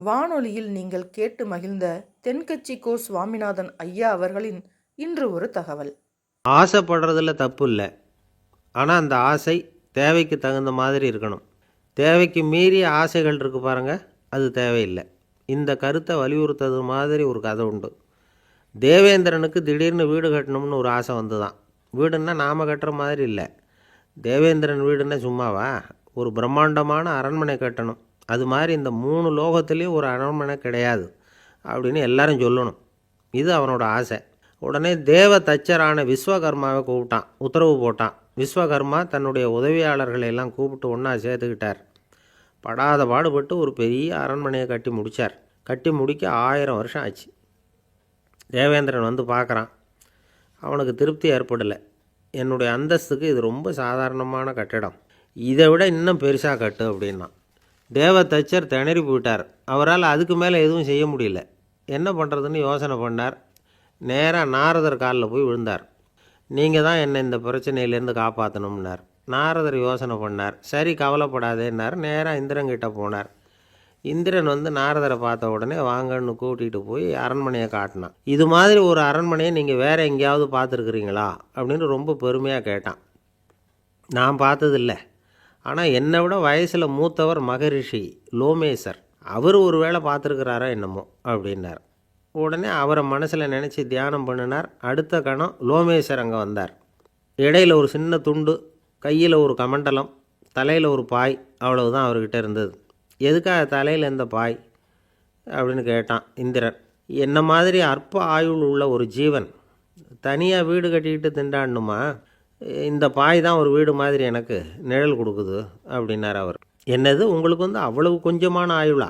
வானொலியில் நீங்கள் கேட்டு மகிழ்ந்த தென்கட்சி கோ சுவாமிநாதன் ஐயா அவர்களின் இன்று ஒரு தகவல். ஆசைப்படுறதுல தப்பு இல்லை, ஆனால் அந்த ஆசை தேவைக்கு தகுந்த மாதிரி இருக்கணும். தேவைக்கு மீறிய ஆசைகள் இருக்குது பாருங்கள், அது தேவையில்லை. இந்த கருத்தை வலியுறுத்துறது மாதிரி ஒரு கதை உண்டு. தேவேந்திரனுக்கு திடீர்னு வீடு கட்டணும்னு ஒரு ஆசை வந்துதான். வீடுன்னா நாம் கட்டுற மாதிரி இல்லை. தேவேந்திரன் வீடுன்னா சும்மாவா, ஒரு பிரம்மாண்டமான அரண்மனை கட்டணும். அது மாதிரி இந்த 3 லோகத்துலேயும் ஒரு அரண்மனை கிடையாது அப்படின்னு எல்லாரும் சொல்லணும். இது அவனோட ஆசை. உடனே தேவ தச்சரான விஸ்வகர்மாவை கூப்பிட்டான், உத்தரவு போட்டான். விஸ்வகர்மா தன்னுடைய உதவியாளர்களை எல்லாம் கூப்பிட்டு ஒன்றா சேர்த்துக்கிட்டார். படாத பாடுபட்டு ஒரு பெரிய அரண்மனையை கட்டி முடித்தார். கட்டி முடிக்க 1000 வருஷம் ஆச்சு. தேவேந்திரன் வந்து பார்க்குறான். அவனுக்கு திருப்தி ஏற்படலை. என்னுடைய அந்தஸ்துக்கு இது ரொம்ப சாதாரணமான கட்டிடம், இதை விட இன்னும் பெருசாக கட்டு அப்படின்னா. தேவ தச்சர் திணறி போயிட்டார். அவரால் அதுக்கு மேலே எதுவும் செய்ய முடியல. என்ன பண்ணுறதுன்னு யோசனை பண்ணார். நேராக நாரதர் காலில் போய் விழுந்தார். நீங்கள் தான் என்னை இந்த பிரச்சனையிலேருந்து காப்பாற்றணும்னார். நாரதர் யோசனை பண்ணார். சரி, கவலைப்படாதேன்னார். நேராக இந்திரன்கிட்ட போனார். இந்திரன் வந்து நாரதரை பார்த்த உடனே வாங்கன்னு கூட்டிகிட்டு போய் அரண்மனையை காட்டினான். இது மாதிரி ஒரு அரண்மனையை நீங்கள் வேறு எங்கேயாவது பார்த்துருக்குறீங்களா அப்படின்னு ரொம்ப பெருமையாக கேட்டான். நான் பார்த்ததில்லை, ஆனால் என்னை விட வயசில் மூத்தவர் மகரிஷி லோமேசர், அவர் ஒரு வேளை பார்த்துருக்கிறாரா என்னமோ அப்படின்னார். உடனே அவரை மனசில் நினச்சி தியானம் பண்ணினார். அடுத்த கணம் லோமேசர் அங்கே வந்தார். இடையில் ஒரு சின்ன துண்டு, கையில் ஒரு கமண்டலம், தலையில் ஒரு பாய், அவ்வளவுதான் அவர்கிட்ட இருந்தது. எதுக்காக தலையில் எந்த பாய் அப்படின்னு கேட்டான் இந்திரன். என்ன மாதிரி அற்ப ஆயுள் உள்ள ஒரு ஜீவன் தனியாக வீடு கட்டிக்கிட்டு திண்டாடணுமா? இந்த பாய் தான் ஒரு வீடு மாதிரி எனக்கு நிழல் கொடுக்குது அப்படின்னார் அவர். என்னது, உங்களுக்கு வந்து அவ்வளவு கொஞ்சமான ஆயுளா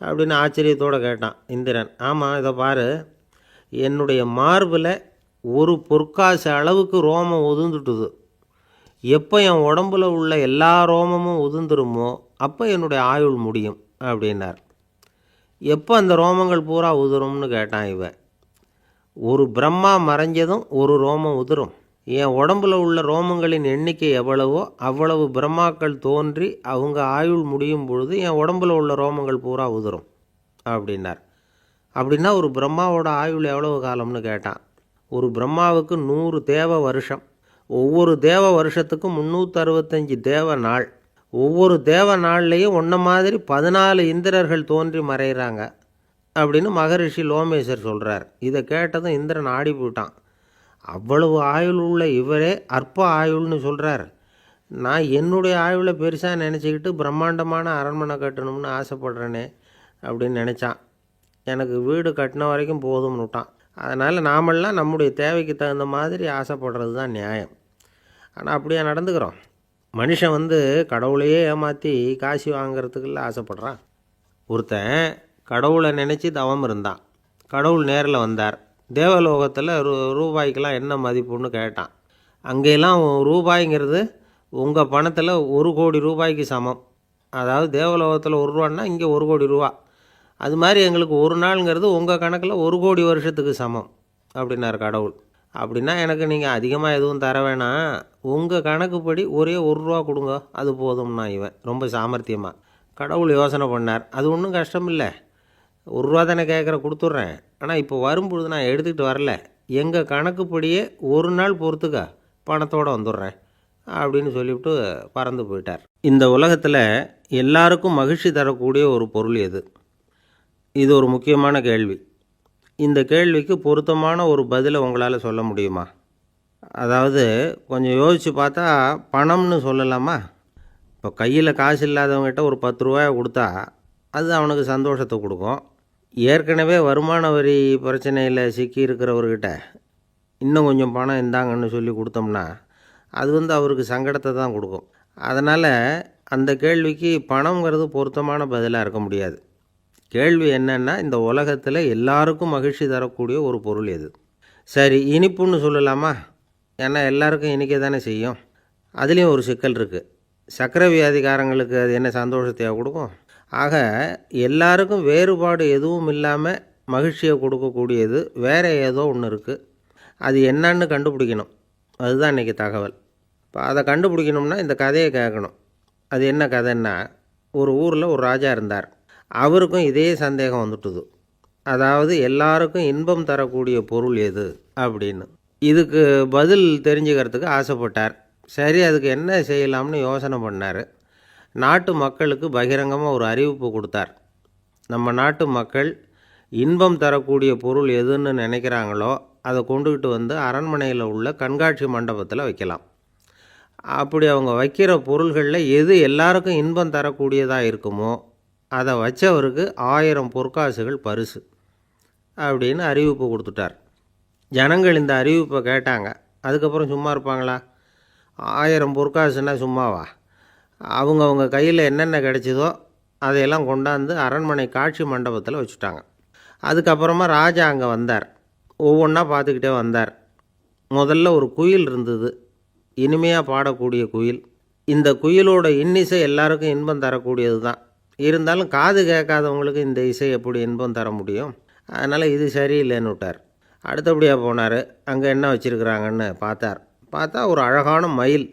அப்படின்னு ஆச்சரியத்தோடு கேட்டான் இந்திரன். ஆமாம், இதை பாரு, என்னுடைய மார்பில் ஒரு பொற்காசு அளவுக்கு ரோமம் உதிர்ந்துட்டுது. எப்போ என் உடம்புல உள்ள எல்லா ரோமமும் உதிர்ந்துருமோ அப்போ என்னுடைய ஆயுள் முடியும் அப்படின்னார். எப்போ அந்த ரோமங்கள் பூரா உதிரும்னு கேட்டான் இவன். ஒரு பிரம்மா மறைஞ்சதும் ஒரு ரோமம் உதிரும். என் உடம்புல உள்ள ரோமங்களின் எண்ணிக்கை எவ்வளவோ அவ்வளவு பிரம்மாக்கள் தோன்றி அவங்க ஆயுள் முடியும் பொழுது என் உடம்புல உள்ள ரோமங்கள் பூரா உதிரும் அப்படின்னார். அப்படின்னா ஒரு பிரம்மாவோட ஆயுள் எவ்வளவு காலம்னு கேட்டான். ஒரு பிரம்மாவுக்கு 100 தேவ வருஷம். ஒவ்வொரு தேவ வருஷத்துக்கும் 365 தேவ நாள். ஒவ்வொரு தேவ நாள்லேயும் ஒன்றை மாதிரி 14 இந்திரர்கள் தோன்றி மறைகிறாங்க அப்படின்னு மகரிஷி லோமேசர் சொல்கிறார். இதை கேட்டதும் இந்திரன் ஆடி போயிட்டான். அவ்வளவு ஆயுள் உள்ள இவரே அற்ப ஆயுள்னு சொல்கிறார். நான் என்னுடைய ஆயுளை பெருசாக நினச்சிக்கிட்டு பிரம்மாண்டமான அரண்மனை கட்டணும்னு ஆசைப்படுறேனே அப்படின்னு நினச்சான். எனக்கு வீடு கட்டின வரைக்கும் போதும்னு விட்டான். அதனால் நாமெல்லாம் நம்முடைய தேவைக்கு தகுந்த மாதிரி ஆசைப்படுறது தான் நியாயம். ஆனால் அப்படியே நடந்துக்கிறோம். மனுஷன் வந்து கடவுளையே ஏமாற்றி காசு வாங்கிறதுக்குள்ள ஆசைப்படுறான். ஒருத்தன் கடவுளை நினச்சி தவம் இருந்தான். கடவுள் நேரில் வந்தார். தேவலோகத்தில் ரூபாய்க்கெல்லாம் என்ன மதிப்புன்னு கேட்டான். அங்கெல்லாம் ரூபாய்ங்கிறது உங்கள் பணத்தில் 1 கோடி ரூபாய்க்கு சமம். அதாவது தேவலோகத்தில் 1 ரூபான்னா இங்கே 1 கோடி ரூபா. அது மாதிரி எங்களுக்கு ஒரு நாளுங்கிறது உங்கள் கணக்கில் 1 கோடி வருஷத்துக்கு சமம் அப்படின்னார் கடவுள். அப்படின்னா எனக்கு நீங்கள் அதிகமாக எதுவும் தர வேணாம், உங்கள் கணக்குப்படி ஒரே 1 ரூபா கொடுங்க, அது போதும்னா இவன் ரொம்ப சாமர்த்தியமாக. கடவுள் யோசனை பண்ணார். அது ஒன்றும் கஷ்டம் இல்லை, 1 ரூபா தானே கேட்குற, கொடுத்துட்றேன். ஆனால் இப்போ வரும்பொழுது நான் எடுத்துக்கிட்டு வரல, எங்கள் கணக்குப்படியே 1 நாள் பொறுத்துக்க பணத்தோடு வந்துடுறேன் அப்படின்னு சொல்லிவிட்டு பறந்து போயிட்டார். இந்த உலகத்தில் எல்லாருக்கும் மகிழ்ச்சி தரக்கூடிய ஒரு பொருள் எது? இது ஒரு முக்கியமான கேள்வி. இந்த கேள்விக்கு பொருத்தமான ஒரு பதிலை உங்களால் சொல்ல முடியுமா? அதாவது கொஞ்சம் யோசித்து பார்த்தா பணம்னு சொல்லலாமா? இப்போ கையில் காசு இல்லாதவங்ககிட்ட ஒரு 10 ரூபாயை கொடுத்தா அது அவனுக்கு சந்தோஷத்தை கொடுக்கும். ஏற்கனவே வருமான வரி பிரச்சனையில் சிக்கி இருக்கிறவர்கிட்ட இன்னும் கொஞ்சம் பணம் இந்தாங்கன்னு சொல்லி கொடுத்தோம்னா அது வந்து அவருக்கு சங்கடத்தை தான் கொடுக்கும். அதனால் அந்த கேள்விக்கு பணங்கிறது பொருத்தமான பதிலாக இருக்க முடியாது. கேள்வி என்னென்னா, இந்த உலகத்தில் எல்லாருக்கும் மகிழ்ச்சி தரக்கூடிய ஒரு பொருள் எது? சரி, இனிப்புன்னு சொல்லலாமா? ஏன்னா எல்லாருக்கும் இனிக்க தானே செய்யும். அதுலேயும் ஒரு சிக்கல் இருக்குது. சர்க்கரை வியாதிக்காரங்களுக்கு அது என்ன சந்தோஷத்தையாக கொடுக்கும்? ஆக எல்லாருக்கும் வேறுபாடு எதுவும் இல்லாமல் மகிழ்ச்சியை கொடுக்கக்கூடியது வேறு ஏதோ ஒன்று இருக்குது. அது என்னன்னு கண்டுபிடிக்கணும். அதுதான் இன்றைக்கி தகவல். இப்போ அதை கண்டுபிடிக்கணும்னா இந்த கதையை கேட்கணும். அது என்ன கதைன்னா, ஒரு ஊரில் ஒரு ராஜா இருந்தார். அவருக்கும் இதே சந்தேகம் வந்துட்டுது. அதாவது எல்லாருக்கும் இன்பம் தரக்கூடிய பொருள் எது அப்படின்னு. இதுக்கு பதில் தெரிஞ்சுக்கிறதுக்கு ஆசைப்பட்டார். சரி, அதுக்கு என்ன செய்யலாம்னு யோசனை பண்ணார். நாட்டு மக்களுக்கு பகிரங்கமாக ஒரு அறிவிப்பு கொடுத்தார். நம்ம நாட்டு மக்கள் இன்பம் தரக்கூடிய பொருள் எதுன்னு நினைக்கிறாங்களோ அதை கொண்டுக்கிட்டு வந்து அரண்மனையில் உள்ள கண்காட்சி மண்டபத்தில் வைக்கலாம். அப்படி அவங்க வைக்கிற பொருள்களில் எது எல்லாருக்கும் இன்பம் தரக்கூடியதாக இருக்குமோ அதை வச்சவருக்கு 1000 பொற்காசுகள் பரிசு அப்படின்னு அறிவிப்பு கொடுத்துட்டார். ஜனங்கள் இந்த அறிவிப்பை கேட்டாங்க. அதுக்கப்புறம் சும்மா இருப்பாங்களா? 1000 பொற்காசுன்னா சும்மாவா? அவங்கவுங்க கையில் என்னென்ன கிடைச்சதோ அதையெல்லாம் கொண்டாந்து அரண்மனை காட்சி மண்டபத்தில் வச்சுட்டாங்க. அதுக்கப்புறமா ராஜா அங்கே வந்தார். ஒவ்வொன்றா பார்த்துக்கிட்டே வந்தார். முதல்ல ஒரு குயில் இருந்தது, இனிமையாக பாடக்கூடிய குயில். இந்த குயிலோட இன்னிசை எல்லாருக்கும் இன்பம் தரக்கூடியது தான். இருந்தாலும் காது கேட்காதவங்களுக்கு இந்த இசை எப்படி இன்பம் தர முடியும்? அதனால் இது சரியில்லைன்னு விட்டார். அடுத்தபடியாக போனார். அங்கே என்ன வச்சுருக்குறாங்கன்னு பார்த்தா ஒரு அழகான மயில்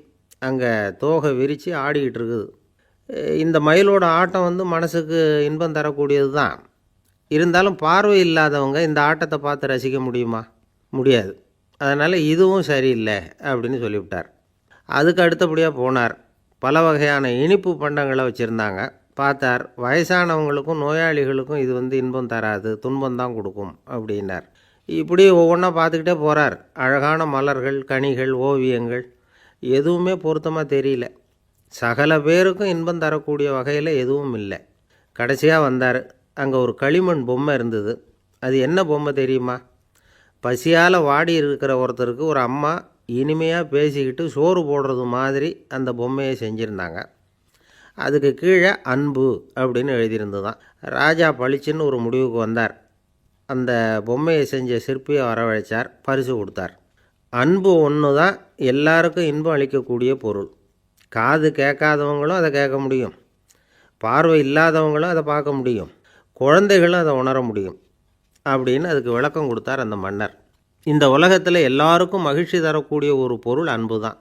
அங்கே தோகை விரித்து ஆடிக்கிட்டு இருக்குது. இந்த மயிலோட ஆட்டம் மனசுக்கு இன்பம் தரக்கூடியது தான். இருந்தாலும் பார்வை இல்லாதவங்க இந்த ஆட்டத்தை பார்த்து ரசிக்க முடியுமா? முடியாது. அதனால் இதுவும் சரியில்லை அப்படின்னு சொல்லிவிட்டார். அதுக்கு அடுத்தபடியாக போனார். பல வகையான இனிப்பு பண்டங்களை வச்சுருந்தாங்க. பார்த்தார், வயசானவங்களுக்கும் நோயாளிகளுக்கும் இது இன்பம் தராது, துன்பம்தான் கொடுக்கும் அப்படின்னார். இப்படி ஒவ்வொன்றா பார்த்துக்கிட்டே போகிறார். அழகான மலர்கள், கனிகள், ஓவியங்கள் எதுவுமே பொருத்தமாக தெரியல. சகல பேருக்கும் இன்பம் தரக்கூடிய வகையில் எதுவும் இல்லை. கடைசியாக வந்தார். அங்கே ஒரு களிமண் பொம்மை இருந்தது. அது என்ன பொம்மை தெரியுமா? பசியால் வாடி இருக்கிற ஒருத்தருக்கு ஒரு அம்மா இனிமையாக பேசிக்கிட்டு சோறு போடுறது மாதிரி அந்த பொம்மையை செஞ்சுருந்தாங்க. அதுக்கு கீழே அன்பு அப்படின்னு எழுதியிருந்துதான். ராஜா பளிச்சுன்னு ஒரு முடிவுக்கு வந்தார். அந்த பொம்மையை செஞ்ச சிற்பியை வரவழைச்சார், பரிசு கொடுத்தார். அன்பு ஒன்று தான் எல்லாருக்கும் இன்பம் அளிக்கக்கூடிய பொருள். காது கேட்காதவங்களும் அதை கேட்க முடியும், பார்வை இல்லாதவங்களும் அதை பார்க்க முடியும், குழந்தைகளும் அதை உணர முடியும் அப்படின்னு அதுக்கு விளக்கம் கொடுத்தார் அந்த மன்னர். இந்த உலகத்தில் எல்லாருக்கும் மகிழ்ச்சி தரக்கூடிய ஒரு பொருள் அன்பு தான்.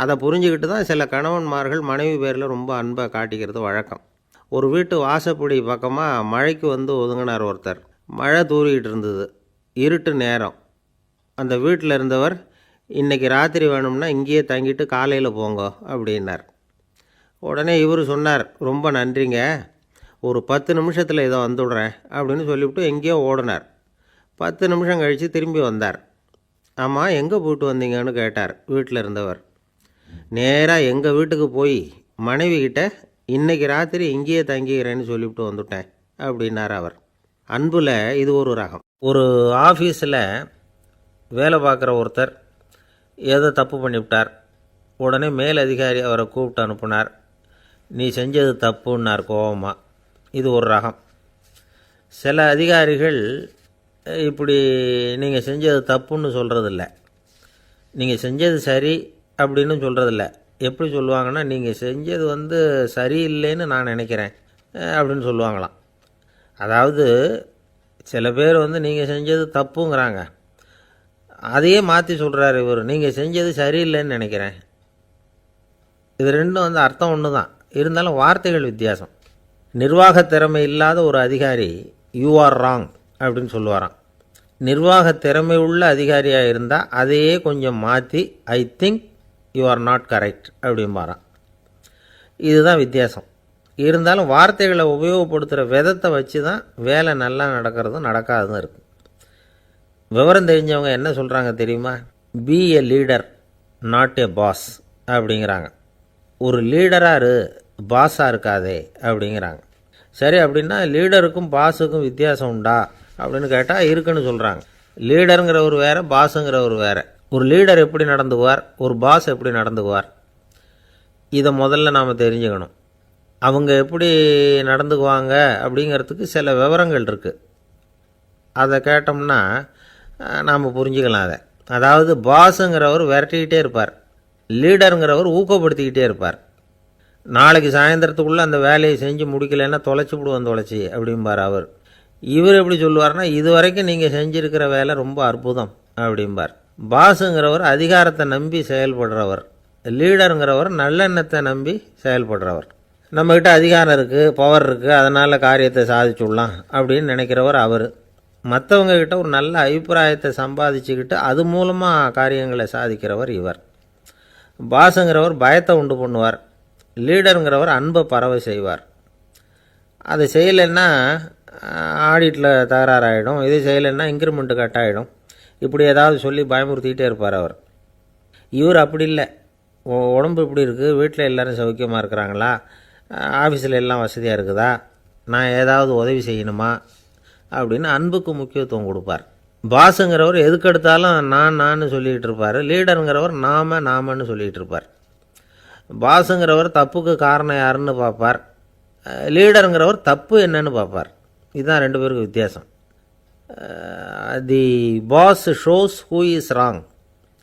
அதை புரிஞ்சுக்கிட்டு தான் சில கணவன்மார்கள் மனைவி பேரில் ரொம்ப அன்பை காட்டிக்கிறது வழக்கம். ஒரு வீட்டு வாசப்படி பக்கமாக மழைக்கு ஒதுங்கினார் ஒருத்தர். மழை தூரிக்கிட்டு இருந்தது, இருட்டு நேரம். அந்த வீட்டில் இருந்தவர், இன்றைக்கி ராத்திரி வேணும்னா இங்கேயே தங்கிட்டு காலையில் போங்க அப்படின்னார். உடனே இவர் சொன்னார், ரொம்ப நன்றிங்க, ஒரு 10 நிமிஷத்தில் இதை வந்துவிடுறேன் அப்படின்னு சொல்லிவிட்டு எங்கேயோ ஓடினார். 10 நிமிஷம் கழித்து திரும்பி வந்தார். ஆமாம், எங்கே போயிட்டு வந்தீங்கன்னு கேட்டார் வீட்டில் இருந்தவர். நேராக எங்கள் வீட்டுக்கு போய் மனைவிக்கிட்ட இன்றைக்கி ராத்திரி இங்கேயே தங்கிக்கிறேன்னு சொல்லிவிட்டு வந்துவிட்டேன் அப்படின்னார் அவர். அன்பில் இது ஒரு ரகம். ஒரு ஆஃபீஸில் வேலை பார்க்குற ஒருத்தர் ஏதோ தப்பு பண்ணிவிட்டார். உடனே மேல் அதிகாரி அவரை கூப்பிட்டு அனுப்புனார். நீ செஞ்சது தப்புன்னார் கோபமாக. இது ஒரு ரகம். சில அதிகாரிகள் இப்படி நீங்கள் செஞ்சது தப்புன்னு சொல்கிறதில்ல, நீங்கள் செஞ்சது சரி அப்படின்னு சொல்கிறதில்ல. எப்படி சொல்லுவாங்கன்னா, நீங்கள் செஞ்சது சரியில்லைன்னு நான் நினைக்கிறேன் அப்படின்னு சொல்லுவாங்களாம். அதாவது சில பேர் நீங்கள் செஞ்சது தப்புங்கிறாங்க, அதையே மாற்றி சொல்கிறார் இவர், நீங்கள் செஞ்சது சரியில்லைன்னு நினைக்கிறேன். இது ரெண்டும் அர்த்தம் ஒன்று தான், இருந்தாலும் வார்த்தைகள் வித்தியாசம். நிர்வாக திறமை இல்லாத ஒரு அதிகாரி யூ ஆர் ராங் அப்படின்னு சொல்லுவாராம். நிர்வாக திறமை உள்ள அதிகாரியாக இருந்தால் அதையே கொஞ்சம் மாற்றி I think you are not correct அப்படிம்பாராம். இதுதான் வித்தியாசம். இருந்தாலும் வார்த்தைகளை உபயோகப்படுத்துகிற விதத்தை வச்சு தான் வேலை நல்லா நடக்கிறதும் நடக்காததும் இருக்குது. விவரம் தெரிஞ்சவங்க என்ன சொல்கிறாங்க தெரியுமா? Be a leader not a boss அப்படிங்கிறாங்க. ஒரு லீடராக பாஸாக இருக்காதே அப்படிங்கிறாங்க. சரி, அப்படின்னா லீடருக்கும் பாஸுக்கும் வித்தியாசம் உண்டா அப்படின்னு கேட்டால் இருக்குன்னு சொல்கிறாங்க. லீடருங்கிறவர் வேறு, பாஸுங்கிறவர் வேறு. ஒரு லீடர் எப்படி நடந்துக்குவார், ஒரு பாஸ் எப்படி நடந்துக்குவார், இதை முதல்ல நாம் தெரிஞ்சுக்கணும். அவங்க எப்படி நடந்துக்குவாங்க அப்படிங்கிறதுக்கு சில விவரங்கள் இருக்குது. அதை கேட்டோம்னா நாம் புரிஞ்சுக்கலாம் அதை. அதாவது பாஸுங்கிறவர் விரட்டிக்கிட்டே இருப்பார், லீடருங்கிறவர் ஊக்கப்படுத்திக்கிட்டே இருப்பார். நாளைக்கு சாயந்தரத்துக்குள்ளே அந்த வேலையை செஞ்சு முடிக்கலைன்னா தொலைச்சி அப்படிம்பார் அவர். இவர் எப்படி சொல்லுவார்னா, இது வரைக்கும் நீங்கள் செஞ்சுருக்கிற வேலை ரொம்ப அற்புதம் அப்படிம்பார். பாஸுங்கிறவர் அதிகாரத்தை நம்பி செயல்படுறவர், லீடருங்கிறவர் நல்லெண்ணத்தை நம்பி செயல்படுறவர். நம்மக்கிட்ட அதிகாரம் இருக்குது, பவர் இருக்குது, அதனால் காரியத்தை சாதிச்சுடலாம் அப்படின்னு நினைக்கிறவர் அவர். மற்றவங்கக்கிட்ட ஒரு நல்ல அபிப்பிராயத்தை சம்பாதிச்சுக்கிட்டு அது மூலமாக காரியங்களை சாதிக்கிறவர் இவர். பாஸுங்கிறவர் பயத்தை உண்டு பண்ணுவார், லீடருங்கிறவர் அன்பை பரவ செய்வார். அதை செய்யலைன்னா ஆடிட்டில் தகராறாயிடும், இது செய்யலைன்னா இன்க்ரிமெண்ட்டு கட் ஆகிடும், இப்படி ஏதாவது சொல்லி பயமுறுத்திக்கிட்டே இருப்பார் அவர். இவர் அப்படி இல்லை. உடம்பு இப்படி இருக்குது, வீட்டில் எல்லோரும் சௌக்கியமாக இருக்கிறாங்களா, ஆஃபீஸில் எல்லாம் வசதியாக இருக்குதா, நான் ஏதாவது உதவி செய்யணுமா அப்படின்னு அன்புக்கு முக்கியத்துவம் கொடுப்பார். பாஸுங்கிறவர் எதுக்கெடுத்தாலும் நான் சொல்லிகிட்டு இருப்பார், லீடருங்கிறவர் நாமன்னு சொல்லிகிட்டு இருப்பார். பாஸுங்கிறவர் தப்புக்கு காரணம் யாருன்னு பார்ப்பார், லீடருங்கிறவர் தப்பு என்னன்னு பார்ப்பார். இதுதான் ரெண்டு பேருக்கு வித்தியாசம். The boss shows who is wrong,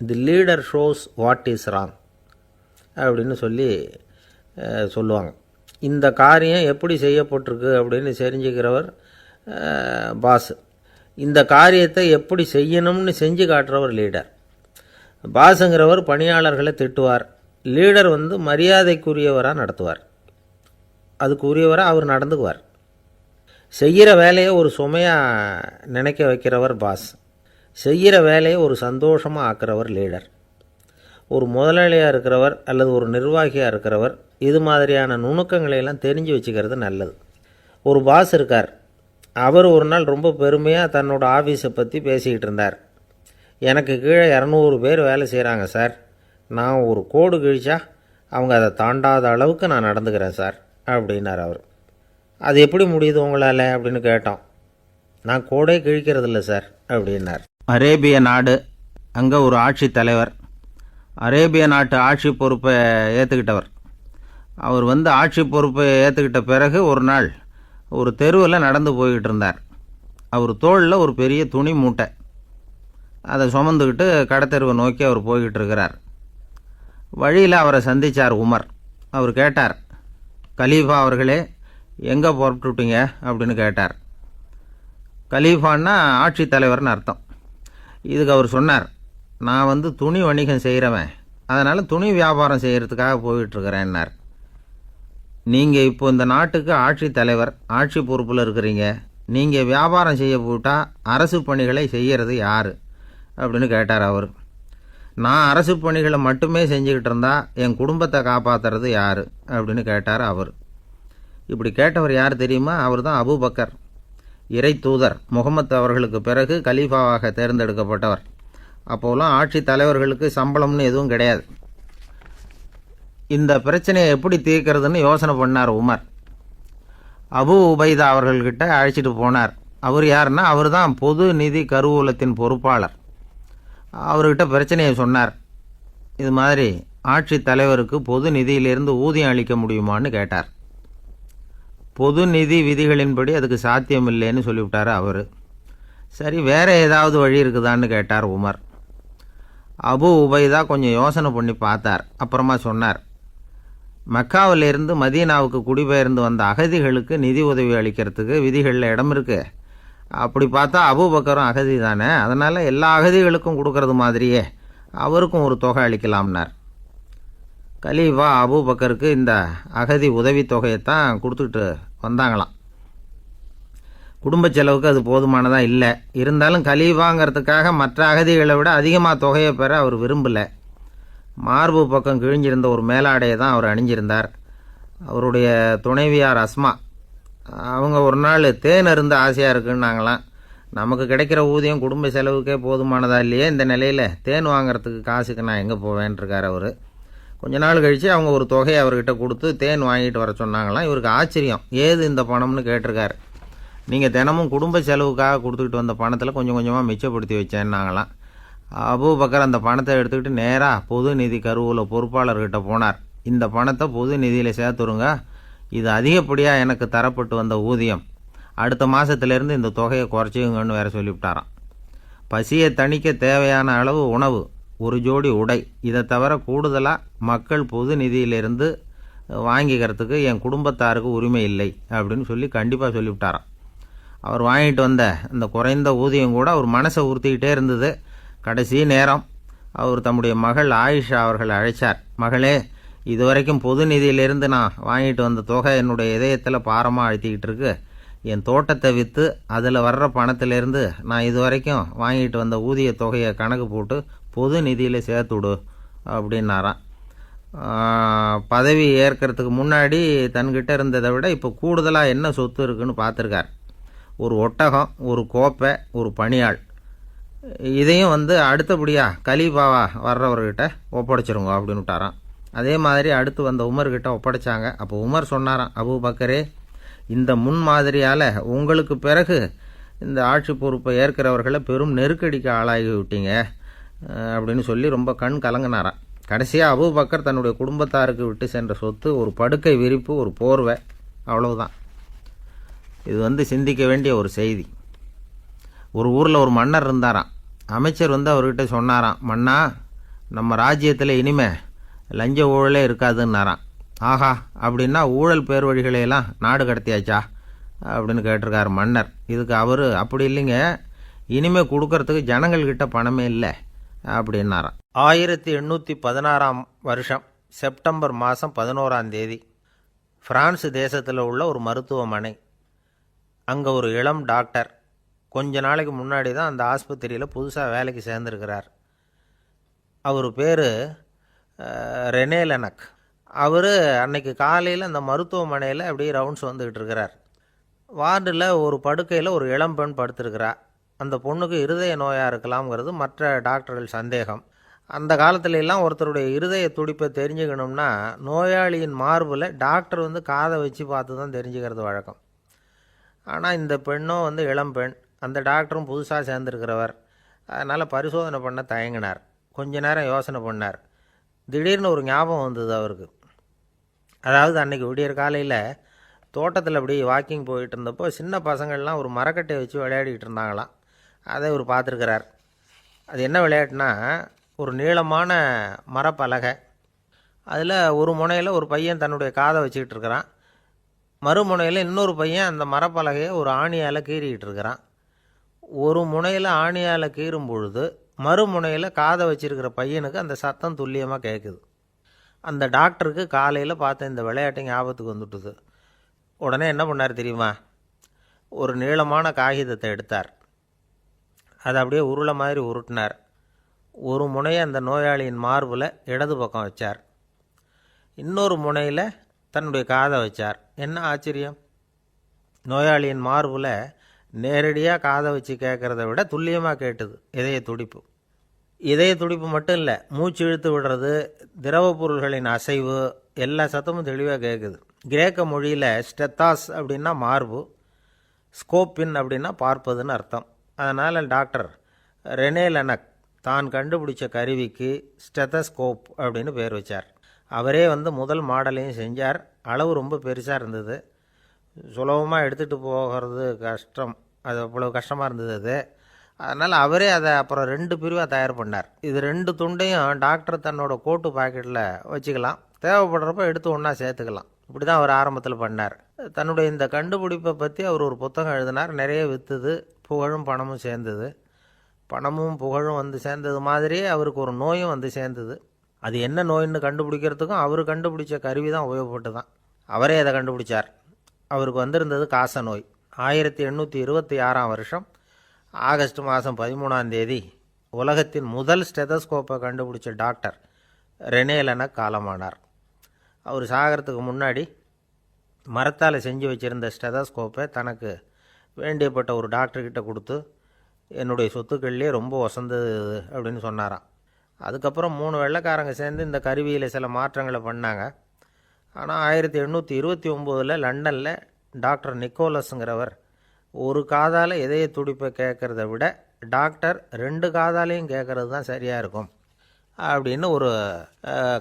the leader shows what is wrong அப்படின்னு சொல்லுவாங்க. இந்த காரியம் எப்படி செய்யப்பட்டிருக்கு அப்படின்னு தெரிஞ்சுக்கிறவர் பாஸ். இந்த காரியத்தை எப்படி செய்யணும்னு செஞ்சு காட்டுறவர் லீடர். பாஸுங்கிறவர் பணியாளர்களை திட்டுவார், லீடர் மரியாதைக்குரியவராக நடத்துவார், அதுக்கு உரியவராக அவர் நடந்துக்குவார். செய்கிற வேலையை ஒரு சுமையாக நினைக்க வைக்கிறவர் பாஸ், செய்கிற வேலையை ஒரு சந்தோஷமாக ஆக்கிறவர் லீடர். ஒரு முதலாளியாக இருக்கிறவர் அல்லது ஒரு நிர்வாகியாக இருக்கிறவர் இது மாதிரியான நுணுக்கங்களையெல்லாம் தெரிஞ்சு வச்சுக்கிறது நல்லது. ஒரு பாஸ் இருக்கார், அவர் ஒரு நாள் ரொம்ப பெருமையாக தன்னோட ஆஃபீஸை பற்றி பேசிக்கிட்டு இருந்தார். எனக்கு கீழே 200 பேர் வேலை செய்கிறாங்க சார், நான் ஒரு கோடு கிழிச்சா அவங்க அதை தாண்டாத அளவுக்கு நான் நடந்துக்கிறேன் சார் அப்படின்னார் அவர். அது எப்படி முடியுது உங்களால் அப்படின்னு கேட்டோம். நான் கோடே கிழிக்கிறதில்ல சார் அப்படின்னார். அரேபிய நாடு, அங்கே ஒரு ஆட்சி தலைவர், அரேபிய நாட்டு ஆட்சி பொறுப்பை ஏற்றுக்கிட்டவர். அவர் ஆட்சி பொறுப்பை ஏற்றுக்கிட்ட பிறகு ஒரு நாள் ஒரு தெருவில் நடந்து போய்கிட்டு இருந்தார். அவர் தோளில் ஒரு பெரிய துணி மூட்டை, அதை சுமந்துக்கிட்டு கடத்தெருவை நோக்கி அவர் போய்கிட்டு இருக்கிறார். வழியில் அவரை சந்தித்தார் உமர். அவர் கேட்டார், கலீஃபா அவர்களே, எங்கே புறப்பட்டுட்டீங்க அப்படின்னு கேட்டார். கலீஃபான்னா ஆட்சி தலைவர்னு அர்த்தம். இதுக்கு அவர் சொன்னார், நான் துணி வணிகம் செய்கிறவன், அதனால் துணி வியாபாரம் செய்கிறதுக்காக போயிட்டுருக்கிறேன்னார். நீங்கள் இப்போ இந்த நாட்டுக்கு ஆட்சி தலைவர், ஆட்சி பொறுப்பில் இருக்கிறீங்க, நீங்கள் வியாபாரம் செய்ய போட்டால் அரசு பணிகளை செய்கிறது யார் அப்படின்னு கேட்டார் அவர். நான் அரசு பணிகளை மட்டுமே செஞ்சுக்கிட்டு இருந்தால் என் குடும்பத்தை காப்பாற்றுறது யார் அப்படின்னு கேட்டார் அவர். இப்படி கேட்டவர் யார் தெரியுமா? அவர் தான் அபூபக்கர், இறை தூதர் முகமது அவர்களுக்கு பிறகு கலீஃபாவாக தேர்ந்தெடுக்கப்பட்டவர். அப்போலாம் ஆட்சி தலைவர்களுக்கு சம்பளம்னு எதுவும் கிடையாது. இந்த பிரச்சனையை எப்படி தீர்க்கிறதுன்னு யோசனை பண்ணார் உமர். அபு உபைதா அவர்கள்கிட்ட அழைச்சிட்டு போனார். அவர் யாருன்னா, அவர் தான் பொது நிதி கருவூலத்தின் பொறுப்பாளர். அவர்கிட்ட பிரச்சனையை சொன்னார். இது மாதிரி ஆட்சி தலைவருக்கு பொது நிதியிலிருந்து ஊதியம் அளிக்க முடியுமான்னு கேட்டார். பொது நிதி விதிகளின்படி அதுக்கு சாத்தியம் இல்லைன்னு சொல்லிவிட்டார் அவர். சரி, வேறு ஏதாவது வழி இருக்குதான்னு கேட்டார் உமர். அபு உபைதா கொஞ்சம் யோசனை பண்ணி பார்த்தார். அப்புறமா சொன்னார், மக்காவிலிருந்து மதீனாவுக்கு குடிபெயர்ந்து வந்த அகதிகளுக்கு நிதி உதவி அளிக்கிறதுக்கு விதிகளில் இடம் இருக்குது. அப்படி பார்த்தா அபூபக்கரும் அகதி தானே, அதனால் எல்லா அகதிகளுக்கும் கொடுக்கறது மாதிரியே அவருக்கும் ஒரு தொகை அளிக்கலாம்னார். கலீஃபா அபூபக்கருக்கு இந்த அகதி உதவித்தொகையைத்தான் கொடுத்துட்டு வந்தாங்களாம். குடும்ப செலவுக்கு அது போதுமானதாக இல்லை. இருந்தாலும் கலீஃபாங்கிறதுக்காக மற்ற அகதிகளை விட அதிகமாக தொகையை பெற அவர் விரும்பலை. மார்பு பக்கம் கிழிஞ்சிருந்த ஒரு மேலாடையை தான் அவர் அணிஞ்சிருந்தார். அவருடைய துணைவியார் அஸ்மா, அவங்க ஒரு நாள் தேன் அருந்த ஆசையாக இருக்குன்னாங்களாம். நமக்கு கிடைக்கிற ஊதியம் குடும்ப செலவுக்கே போதுமானதா இல்லையே, இந்த நிலையில் தேன் வாங்கிறதுக்கு காசுக்கு நான் எங்கே போவேன்ருக்கார் அவர். கொஞ்ச நாள் கழித்து அவங்க ஒரு தொகையை அவர்கிட்ட கொடுத்து தேன் வாங்கிட்டு வர சொன்னாங்களாம். இவருக்கு ஆச்சரியம், ஏது இந்த பணம்னு கேட்டிருக்காரு. நீங்கள் தினமும் குடும்ப செலவுக்காக கொடுத்துக்கிட்டு வந்த பணத்தில் கொஞ்சம் கொஞ்சமாக மிச்சப்படுத்தி வச்சேன்னாங்களாம். அபூபக்கர் அந்த பணத்தை எடுத்துக்கிட்டு நேராக பொது நிதி கருவூல பொறுப்பாளர்கிட்ட போனார். இந்த பணத்தை பொது நிதியில் சேர்த்துருங்க, இது அதிகப்படியாக எனக்கு தரப்பட்டு வந்த ஊதியம், அடுத்த மாதத்துலேருந்து இந்த தொகையை குறைச்சிங்கன்னு வேறு சொல்லிவிட்டாராம். பசியை தணிக்க தேவையான அளவு உணவு, ஒரு ஜோடி உடை, இதை தவிர கூடுதலாக மக்கள் பொது நிதியிலிருந்து வாங்கிக்கிறதுக்கு என் குடும்பத்தாருக்கு உரிமை இல்லை அப்படின்னு சொல்லி கண்டிப்பாக சொல்லிவிட்டாராம். அவர் வாங்கிட்டு வந்த அந்த குறைந்த ஊதியம் கூட அவர் மனசை உறுத்திக்கிட்டே இருந்தது. கடைசி நேரம் அவர் தம்முடைய மகள் ஆயிஷா அவர்களை அழைச்சார். மகளே, இது வரைக்கும் பொது நிதியிலிருந்து நான் வாங்கிட்டு வந்த தொகை என்னுடைய இதயத்தில் பாரமாக அழுத்திக்கிட்டு இருக்கு. என் தோட்டத்தை விற்று அதில் வர்ற பணத்திலேருந்து நான் இது வரைக்கும் வாங்கிட்டு வந்த ஊதிய தொகையை கணக்கு போட்டு பொது நிதியில் சேர்த்து விடு அப்படின்னாராம். பதவி ஏற்கிறதுக்கு முன்னாடி தன்கிட்ட இருந்ததை விட இப்போ கூடுதலாக என்ன சொத்து இருக்குன்னு பார்த்துருக்கார். ஒரு ஒட்டகம், ஒரு கோப்பை, ஒரு பணியாள். இதையும் அடுத்தபடியாக கலீஃபாவா வர்றவர்கிட்ட ஒப்படைச்சிருங்க அப்படின்னு விட்டாராம். அதே மாதிரி அடுத்து வந்த உமர்கிட்ட ஒப்படைச்சாங்க. அப்போ உமர் சொன்னாராம், அபூபக்கரே, இந்த முன்மாதிரியால் உங்களுக்கு பிறகு இந்த ஆட்சி பொறுப்பை ஏற்கிறவர்களை பெரும் நெருக்கடிக்கு ஆளாகி விட்டீங்க அப்படின்னு சொல்லி ரொம்ப கண் கலங்கினாராம். கடைசியாக அபூபக்கர் தன்னுடைய குடும்பத்தாருக்கு விட்டு சென்ற சொத்து ஒரு படுக்கை விரிப்பு, ஒரு போர்வை, அவ்வளவுதான். இது சிந்திக்க வேண்டிய ஒரு செய்தி. ஒரு ஊரில் ஒரு மன்னர் இருந்தாராம். அமைச்சர் அவர்கிட்ட சொன்னாராம், மன்னா, நம்ம ராஜ்யத்தில் இனிமே லஞ்ச ஊழலே இருக்காதுன்னாராம். ஆஹா, அப்படின்னா ஊழல் பேர் வழிகளையெல்லாம் நாடு கடத்தியாச்சா அப்படின்னு கேட்டிருக்காரு மன்னர். இதுக்கு அவர், அப்படி இல்லைங்க, இனிமேல் கொடுக்கறதுக்கு ஜனங்கள்கிட்ட பணமே இல்லை அப்படின்னாராம். 1816 வருஷம் செப்டம்பர் மாதம் 11ஆம் தேதி பிரான்ஸ் தேசத்தில் உள்ள ஒரு மருத்துவமனை. அங்கே ஒரு இளம் டாக்டர் கொஞ்ச நாளைக்கு முன்னாடி தான் அந்த ஆஸ்பத்திரியில் புதுசாக வேலைக்கு சேர்ந்துருக்கிறார். அவர் பேர் ரெனே லெனக். அவர் அன்னைக்கு காலையில் அந்த மருத்துவமனையில் அப்படியே ரவுண்ட்ஸ் வந்துக்கிட்டு இருக்கிறார். வார்டில் ஒரு படுக்கையில் ஒரு இளம்பெண் படுத்திருக்கிறார். அந்த பொண்ணுக்கு இருதய நோயாக இருக்கலாம்ங்கிறது மற்ற டாக்டர்கள் சந்தேகம். அந்த காலத்துல எல்லாம் ஒருத்தருடைய இருதய துடிப்பை தெரிஞ்சுக்கணும்னா நோயாளியின் மார்பில் டாக்டர் காதை வச்சு பார்த்து தான் தெரிஞ்சுக்கிறது வழக்கம். ஆனால் இந்த பெண்ணும் இளம்பெண், அந்த டாக்டரும் புதுசாக சேர்ந்துருக்கிறவர். அதனால் பரிசோதனை பண்ண தயங்கினார். கொஞ்ச நேரம் யோசனை பண்ணார். திடீர்னு ஒரு ஞாபகம் வந்தது அவருக்கு. அதாவது அன்றைக்கி விடியற் காலையில் தோட்டத்தில் அப்படி வாக்கிங் போயிட்டு இருந்தப்போ சின்ன பசங்கள்லாம் ஒரு மரக்கட்டையை வச்சு விளையாடிக்கிட்டு இருந்தாங்களாம். அதை இவர் பார்த்துருக்கிறார். அது என்ன விளையாட்டுனா, ஒரு நீளமான மரப்பலகை, அதில் ஒரு முனையில் ஒரு பையன் தன்னுடைய காதை வச்சுக்கிட்டு இருக்கிறான், மறுமுனையில் இன்னொரு பையன் அந்த மரப்பலகையை ஒரு ஆணியால் கீறிக்கிட்டு இருக்கிறான். ஒரு முனையில் ஆணியால் கீறும் பொழுது மறுமுனையில் காதை வச்சிருக்கிற பையனுக்கு அந்த சத்தம் துல்லியமாக கேட்குது. அந்த டாக்டருக்கு காலையில் பார்த்த இந்த விளையாட்டு ஞாபகத்துக்கு வந்துட்டுது. உடனே என்ன பண்ணார் தெரியுமா? ஒரு நீளமான காகிதத்தை எடுத்தார். அதை அப்படியே உருளை மாதிரி உருட்டினார். ஒரு முனையை அந்த நோயாளியின் மார்பில் இடது பக்கம் வச்சார், இன்னொரு முனையில் தன்னுடைய காதை வச்சார். என்ன ஆச்சரியம்! நோயாளியின் மார்பில் நேரடியாக காதை வச்சு கேட்குறத விட துல்லியமாக கேட்டுது இதய துடிப்பு. இதய துடிப்பு மட்டும் இல்லை, மூச்சு இழுத்து விடுறது, திரவ பொருள்களின் அசைவு, எல்லா சத்தமும் தெளிவாக கேட்குது. கிரேக்க மொழியில் ஸ்டெத்தாஸ் அப்படின்னா மார்பு, ஸ்கோப்பின் அப்படின்னா பார்ப்பதுன்னு அர்த்தம். அதனால் டாக்டர் ரெனே லெனக் தான் கண்டுபிடிச்ச கருவிக்கு ஸ்டெத்தஸ்கோப் அப்படின்னு பேர் வச்சார். அவரே முதல் மாடலையும் செஞ்சார். அளவு ரொம்ப பெருசாக இருந்தது, சுலபமாக எடுத்துகிட்டு போகிறது கஷ்டம், அது அவ்வளோ கஷ்டமாக இருந்தது அது. அதனால் அவரே அதை அப்புறம் 2 பிரிவாக தயார் பண்ணார். இது 2 துண்டையும் டாக்டர் தன்னோட கோட்டு பாக்கெட்டில் வச்சுக்கலாம், தேவைப்படுறப்ப எடுத்து ஒன்றா சேர்த்துக்கலாம். இப்படி தான் அவர் ஆரம்பத்தில் பண்ணார். தன்னுடைய இந்த கண்டுபிடிப்பை பற்றி அவர் ஒரு புத்தகம் எழுதினார். நிறைய விற்றுது, புகழும் பணமும் சேர்ந்தது. பணமும் புகழும் சேர்ந்தது மாதிரியே அவருக்கு ஒரு நோயும் சேர்ந்தது. அது என்ன நோயின்னு கண்டுபிடிக்கிறதுக்கும் அவர் கண்டுபிடிச்ச கருவி தான் உபயோகப்பட்டு தான். அவரே அதை கண்டுபிடிச்சார். அவருக்கு வந்திருந்தது காச நோய். 1826 வருஷம் ஆகஸ்ட் மாதம் 13ஆம் தேதி உலகத்தின் முதல் ஸ்டெதஸ்கோப்பை கண்டுபிடிச்ச டாக்டர் ரெனே லெனக் காலமானார். அவர் சாகிறதுக்கு முன்னாடி மரத்தால் செஞ்சு வச்சுருந்த ஸ்டெதஸ்கோப்பை தனக்கு வேண்டியப்பட்ட ஒரு டாக்டர்கிட்ட கொடுத்து, என்னுடைய சொத்துக்கள்லேயே ரொம்ப வசந்தது அப்படின்னு சொன்னாராம். அதுக்கப்புறம் 3 வெள்ளைக்காரங்க சேர்ந்து இந்த கருவியில் சில மாற்றங்களை பண்ணாங்க. ஆனால் 1829 லண்டனில் டாக்டர் நிக்கோலஸுங்கிறவர் ஒரு காதால் இதய துடிப்பை கேட்குறத விட டாக்டர் 2 காதாலையும் கேட்குறது தான் சரியாக இருக்கும் அப்படின்னு ஒரு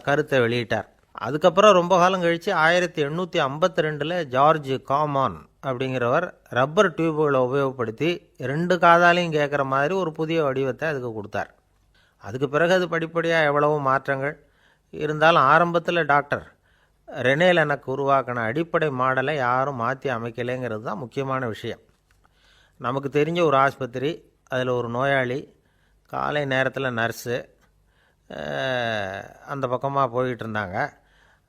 கருத்தை வெளியிட்டார். அதுக்கப்புறம் ரொம்ப காலம் கழித்து 1852 ஜார்ஜ் காமான் அப்படிங்கிறவர் ரப்பர் டியூப்களை உபயோகப்படுத்தி 2 காதாலையும் கேட்குற மாதிரி ஒரு புதிய வடிவத்தை அதுக்கு கொடுத்தார். அதுக்கு பிறகு அது படிப்படியாக எவ்வளவோ மாற்றங்கள் இருந்தாலும் ஆரம்பத்தில் டாக்டர் ரெனே லெனக் உருவாக்கின அடிப்படை மாடலை யாரும் மாற்றி அமைக்கலைங்கிறது தான் முக்கியமான விஷயம். நமக்கு தெரிஞ்ச ஒரு ஆஸ்பத்திரி, அதில் ஒரு நோயாளி, காலை நேரத்தில் நர்ஸு அந்த பக்கமாக போயிட்டு இருந்தாங்க.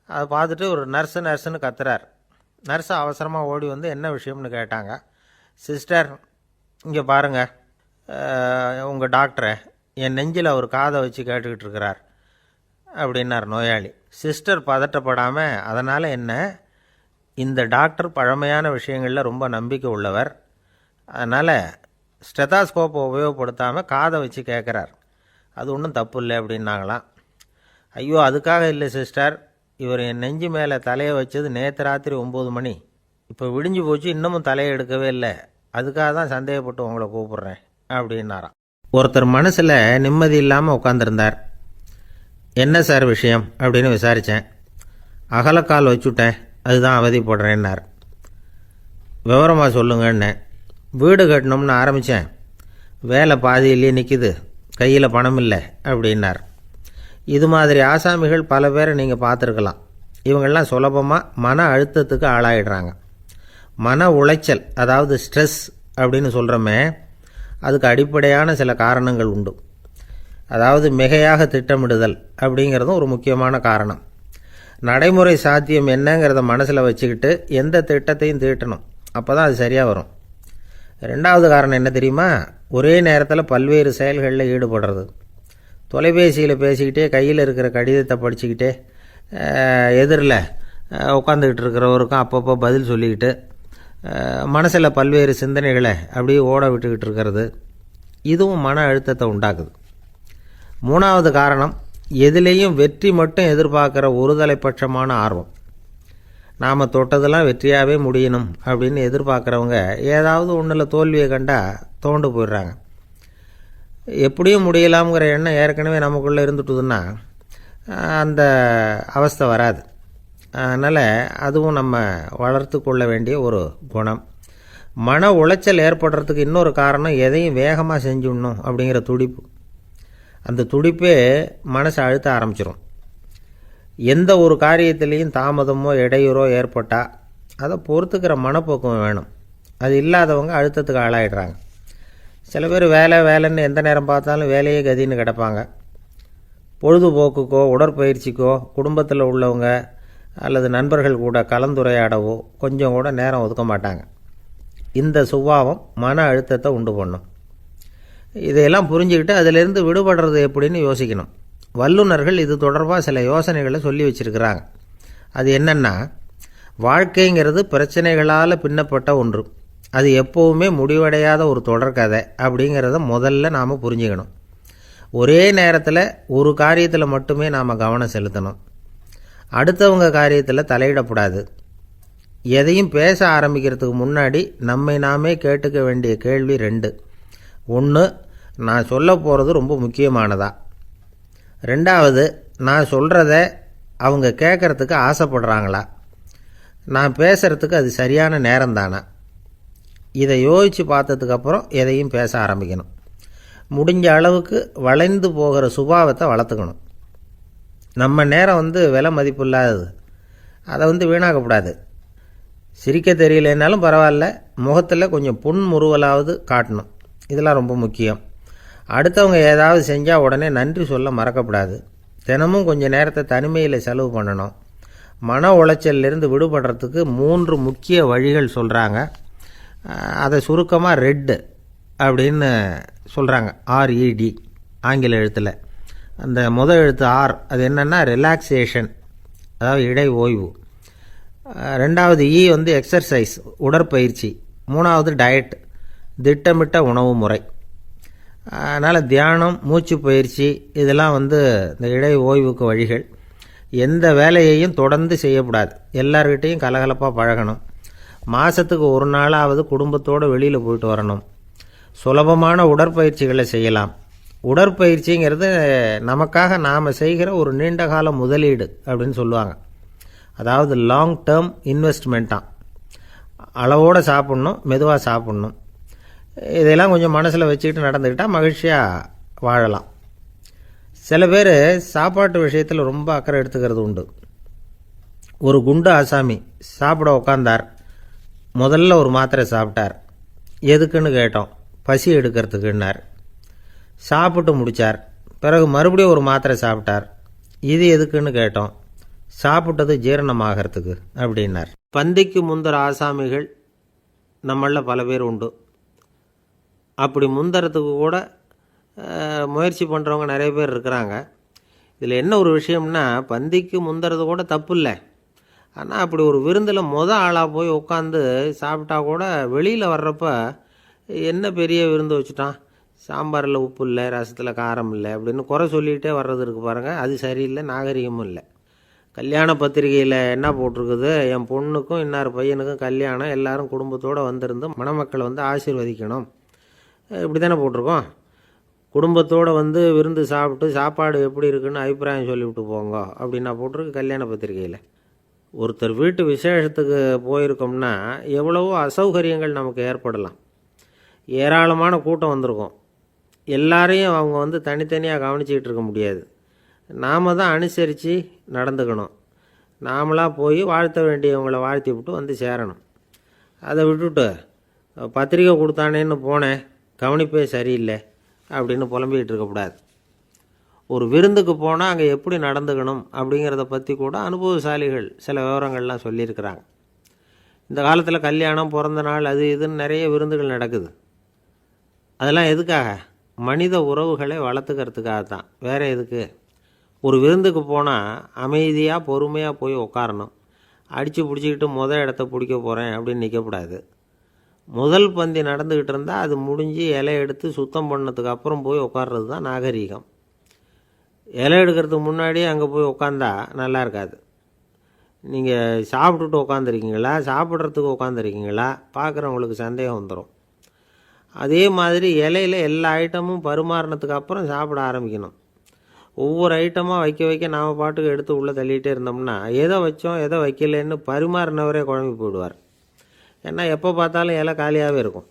அதை பார்த்துட்டு ஒரு நர்ஸுன்னு கத்துறார். நர்ஸு அவசரமாக ஓடி வந்து என்ன விஷயம்னு கேட்டாங்க. சிஸ்டர், இங்கே பாருங்கள், உங்கள் டாக்டரை என் நெஞ்சில் அவர் காதை வச்சு கேட்டுக்கிட்டு இருக்கிறார் அப்படின்னார் நோயாளி. சிஸ்டர் பதட்டப்படாமல், அதனால் என்ன, இந்த டாக்டர் பழமையான விஷயங்களில் ரொம்ப நம்பிக்கை உள்ளவர், அதனால் ஸ்டெத்தாஸ்கோப்பை உபயோகப்படுத்தாமல் காதை வச்சு கேட்குறார், அது ஒன்றும் தப்பு இல்லை அப்படின்னாங்களாம். ஐயோ, அதுக்காக இல்லை சிஸ்டர், இவர் என் நெஞ்சு மேலே தலையை வச்சது நேற்று ராத்திரி 9 மணி, இப்போ விடிஞ்சு போச்சு, இன்னமும் தலையை எடுக்கவே இல்லை, அதுக்காக தான் சந்தேகப்பட்டு உங்களை கூப்பிட்றேன் அப்படின்னாராம். ஒருத்தர் மனசில் நிம்மதி இல்லாமல் உட்காந்துருந்தார். என்ன சார் விஷயம் அப்படின்னு விசாரித்தேன். அகலக்கால் வச்சுட்டேன், அதுதான் அவதிப்படுறேன்னார். விவரமாக சொல்லுங்கன்னேன். வீடு கட்டணும்னு ஆரம்பித்தேன், வேலை பாதியிலேயே நிற்கிது, கையில் பணம் இல்லை அப்படின்னார். இது மாதிரி ஆசாமிகள் பல பேரை நீங்கள் பார்த்துருக்கலாம். இவங்கெல்லாம் சுலபமாக மன அழுத்தத்துக்கு ஆளாயிடுறாங்க. மன உளைச்சல், அதாவது ஸ்ட்ரெஸ் அப்படின்னு சொல்கிறோமே, அதுக்கு அடிப்படையான சில காரணங்கள் உண்டு. அதாவது மிகையாக திட்டமிடுதல் அப்படிங்கிறதும் ஒரு முக்கியமான காரணம். நடைமுறை சாத்தியம் என்னங்கிறத மனசில் வச்சுக்கிட்டு எந்த திட்டத்தையும் தீட்டணும், அப்போ தான் அது சரியாக வரும். ரெண்டாவது காரணம் என்ன தெரியுமா? ஒரே நேரத்தில் பல்வேறு செயல்களில் ஈடுபடுறது. தொலைபேசியில் பேசிக்கிட்டே கையில் இருக்கிற கடிதத்தை படிச்சுக்கிட்டே எதிரில் உட்காந்துக்கிட்டு இருக்கிறவருக்கும் அப்பப்போ பதில் சொல்லிக்கிட்டு மனசில் பல்வேறு சிந்தனைகளை அப்படியே ஓட விட்டுக்கிட்டு இருக்கிறது, இதுவும் மன அழுத்தத்தை உண்டாக்குது. மூணாவது காரணம், எதிலேயும் வெற்றி மட்டும் எதிர்பார்க்குற ஒருதலைப்பட்சமான ஆர்வம். நாம் தொட்டதெல்லாம் வெற்றியாகவே முடியணும் அப்படின்னு எதிர்பார்க்குறவங்க ஏதாவது ஒன்றில் தோல்வியை கண்டால் தோண்டு போயிடுறாங்க. எப்படியும் முடியலாம்ங்கிற எண்ணம் ஏற்கனவே நமக்குள்ளே இருந்துட்டுதுன்னா அந்த அவஸ்தை வராது. அதனால் அதுவும் நம்ம வளர்த்து கொள்ள வேண்டிய ஒரு குணம். மன உளைச்சல் ஏற்படுறதுக்கு இன்னொரு காரணம், எதையும் வேகமாக செஞ்சுடணும் அப்படிங்கிற துடிப்பு. அந்த துடிப்பே மனசை அழுத்த ஆரம்பிச்சிடும். எந்த ஒரு காரியத்திலையும் தாமதமோ இடையூறோ ஏற்பட்டால் அதை பொறுத்துக்கிற மனப்போக்கம் வேணும். அது இல்லாதவங்க அழுத்தத்துக்கு ஆளாயிடுறாங்க. சில பேர் வேலைன்னு எந்த நேரம் பார்த்தாலும் வேலையே கதின்னு கிடப்பாங்க. பொழுதுபோக்குக்கோ உடற்பயிற்சிக்கோ குடும்பத்தில் உள்ளவங்க அல்லது நண்பர்கள் கூட கலந்துரையாடவோ கொஞ்சம் கூட நேரம் ஒதுக்க மாட்டாங்க. இந்த சுபாவம் மன அழுத்தத்தை உண்டு பண்ணும். இதையெல்லாம் புரிஞ்சுக்கிட்டு அதிலிருந்து விடுபடுறது எப்படின்னு யோசிக்கணும். வல்லுநர்கள் இது தொடர்பாக சில யோசனைகளை சொல்லி வச்சுருக்கிறாங்க. அது என்னென்னா, வாழ்க்கைங்கிறது பிரச்சனைகளால் பின்னப்பட்ட ஒன்று, அது எப்போவுமே முடிவடையாத ஒரு தொடர்கதை அப்படிங்கிறத முதல்ல நாம் புரிஞ்சுக்கணும். ஒரே நேரத்தில் ஒரு காரியத்தில் மட்டுமே நாம் கவனம் செலுத்தணும். அடுத்தவங்க காரியத்தில் தலையிடக்கூடாது. எதையும் பேச ஆரம்பிக்கிறதுக்கு முன்னாடி நம்மை நாமே கேட்டுக்க வேண்டிய கேள்வி 2. 1, நான் சொல்ல போகிறது ரொம்ப முக்கியமானதா? 2வது, நான் சொல்கிறத அவங்க கேட்குறதுக்கு ஆசைப்படுறாங்களா? நான் பேசுகிறதுக்கு அது சரியான நேரம் தானா? இதை யோசித்து பார்த்ததுக்கப்புறம் எதையும் பேச ஆரம்பிக்கணும். முடிஞ்ச அளவுக்கு வளைந்து போகிற சுபாவத்தை வளர்த்துக்கணும். நம்ம நேரம் விலை மதிப்பு இல்லாதது, அதை வீணாக்கக்கூடாது. சிரிக்க தெரியலனாலும் பரவாயில்ல, முகத்தில் கொஞ்சம் புன்முறுவலாவது காட்டணும். இதெல்லாம் ரொம்ப முக்கியம். அடுத்தவங்க ஏதாவது செஞ்சால் உடனே நன்றி சொல்ல மறக்கக்கூடாது. தினமும் கொஞ்சம் நேரத்தை தனிமையில் செலவு பண்ணணும். மன உளைச்சலிருந்து விடுபடுறதுக்கு 3 முக்கிய வழிகள் சொல்கிறாங்க. அதை சுருக்கமாக ரெட் அப்படின்னு சொல்கிறாங்க. RED ஆங்கில எழுத்தில். அந்த முதல் எழுத்து R, அது என்னென்னா ரிலாக்ஸேஷன், அதாவது இடை ஓய்வு. 2வது E எக்ஸர்சைஸ், உடற்பயிற்சி. 3வது டயட், திட்டமிட்ட உணவு முறை. அதனால் தியானம், மூச்சு பயிற்சி இதெல்லாம் இந்த இடை ஓய்வுக்கு வழிகள். எந்த வேலையையும் தொடர்ந்து செய்யக்கூடாது. எல்லார்கிட்டையும் கலகலப்பாக பழகணும். மாதத்துக்கு ஒரு நாளாவது குடும்பத்தோடு வெளியில் போயிட்டு வரணும். சுலபமான உடற்பயிற்சிகளை செய்யலாம். உடற்பயிற்சிங்கிறது நமக்காக நாம் செய்கிற ஒரு நீண்டகால முதலீடு அப்படின்னு சொல்லுவாங்க. அதாவது லாங் டேர்ம் இன்வெஸ்ட்மெண்ட்டாக. அளவோடு சாப்பிட்ணும், மெதுவாக சாப்பிட்ணும். இதெல்லாம் கொஞ்சம் மனசில் வச்சுக்கிட்டு நடந்துக்கிட்டால் மகிழ்ச்சியாக வாழலாம். சில பேர் சாப்பாட்டு விஷயத்தில் ரொம்ப அக்கறை எடுத்துக்கிறது உண்டு. ஒரு குண்டு ஆசாமி சாப்பிட உக்காந்தார். முதல்ல ஒரு மாத்திரை சாப்பிட்டார். எதுக்குன்னு கேட்டோம். பசி எடுக்கிறதுக்குன்னார். சாப்பிட்டு முடித்தார். பிறகு மறுபடியும் ஒரு மாத்திரை சாப்பிட்டார். இது எதுக்குன்னு கேட்டோம். சாப்பிட்டது ஜீரணமாகறதுக்கு அப்படின்னார். பந்திக்கு முந்தர ஆசாமிகள் நம்மளில் பல பேர் உண்டு. அப்படி முந்தறதுக்கு கூட முயற்சி பண்ணுறவங்க நிறைய பேர் இருக்கிறாங்க. இதில் என்ன ஒரு விஷயம்னா, பந்திக்கு முந்துறது கூட தப்பு இல்லை. ஆனால் அப்படி ஒரு விருந்தில் ஆளாக போய் உட்காந்து சாப்பிட்டா கூட வெளியில் வர்றப்ப என்ன பெரிய விருந்து வச்சுட்டான், சாம்பாரில் உப்பு இல்லை, ரசத்தில் காரம் இல்லை அப்படின்னு குறை சொல்லிகிட்டே வர்றது இருக்குது பாருங்கள். அது சரியில்லை, நாகரிகமும் இல்லை. கல்யாண பத்திரிகையில் என்ன போட்டிருக்குது, என் பொண்ணுக்கும் இன்னார் பையனுக்கும் கல்யாணம், எல்லாரும் குடும்பத்தோடு வந்திருந்து மணமக்களை வந்து ஆசீர்வதிக்கணும், இப்படி தானே போட்டிருக்கோம். குடும்பத்தோடு வந்து விருந்து சாப்பிட்டு சாப்பாடு எப்படி இருக்குன்னு அபிப்பிராயம் சொல்லிவிட்டு போங்க அப்படின்னா போட்டிருக்கு கல்யாண பத்திரிகையில். ஒருத்தர் வீட்டு விசேஷத்துக்கு போயிருக்கோம்னா எவ்வளவோ அசௌகரியங்கள் நமக்கு ஏற்படலாம். ஏராளமான கூட்டம் வந்திருக்கும். எல்லாரையும் அவங்க வந்து தனித்தனியாக கவனிச்சிக்கிட்டு இருக்க முடியாது. நாம் தான் அனுசரித்து நடந்துக்கணும். நாமளாக போய் வாழ்த்த வேண்டியவங்களை வாழ்த்தி விட்டு வந்து சேரணும். அதை விட்டுட்டு பத்திரிக்கை கொடுத்தானேன்னு போனேன், கவனிப்பே சரியில்லை அப்படின்னு புலம்பிக்கிட்டு இருக்கக்கூடாது. ஒரு விருந்துக்கு போனால் அங்கே எப்படி நடந்துக்கணும் அப்படிங்கிறத பற்றி கூட அனுபவசாலிகள் சில விவரங்கள்லாம் சொல்லியிருக்கிறாங்க. இந்த காலத்தில் கல்யாணம், பிறந்த நாள், அது இதுன்னு நிறைய விருந்துகள் நடக்குது. அதெல்லாம் எதுக்காக? மனித உறவுகளை வளர்த்துக்கிறதுக்காக தான், வேறு எதுக்கு? ஒரு விருந்துக்கு போனால் அமைதியாக பொறுமையாக போய் உட்காரணும். அடித்து பிடிச்சிக்கிட்டு இடத்த பிடிக்க போகிறேன் அப்படின்னு நிற்கக்கூடாது. முதல் பந்தி நடந்துக்கிட்டு இருந்தால் அது முடிஞ்சு இலை எடுத்து சுத்தம் பண்ணதுக்கு அப்புறம் போய் உட்கார்றது தான் நாகரீகம். இலை எடுக்கிறதுக்கு முன்னாடியே அங்கே போய் உட்காந்தா நல்லா இருக்காது. நீங்கள் சாப்பிட்டுட்டு உட்காந்துருக்கீங்களா, சாப்பிட்றதுக்கு உட்காந்துருக்கீங்களா, பார்க்குறவங்களுக்கு சந்தேகம் வந்துடும். அதே மாதிரி இலையில் எல்லா ஐட்டமும் பரிமாறினதுக்கு அப்புறம் சாப்பிட ஆரம்பிக்கணும். ஒவ்வொரு ஐட்டமாக வைக்க வைக்க நாம் பாட்டுக்கு எடுத்து உள்ளே தள்ளிகிட்டே இருந்தோம்னா எதை வச்சோம் எதை வைக்கலன்னு பரிமாறினவரே குழம்பி போயிடுவார். ஏன்னா எப்போ பார்த்தாலும் இலை காலியாகவே இருக்கும்.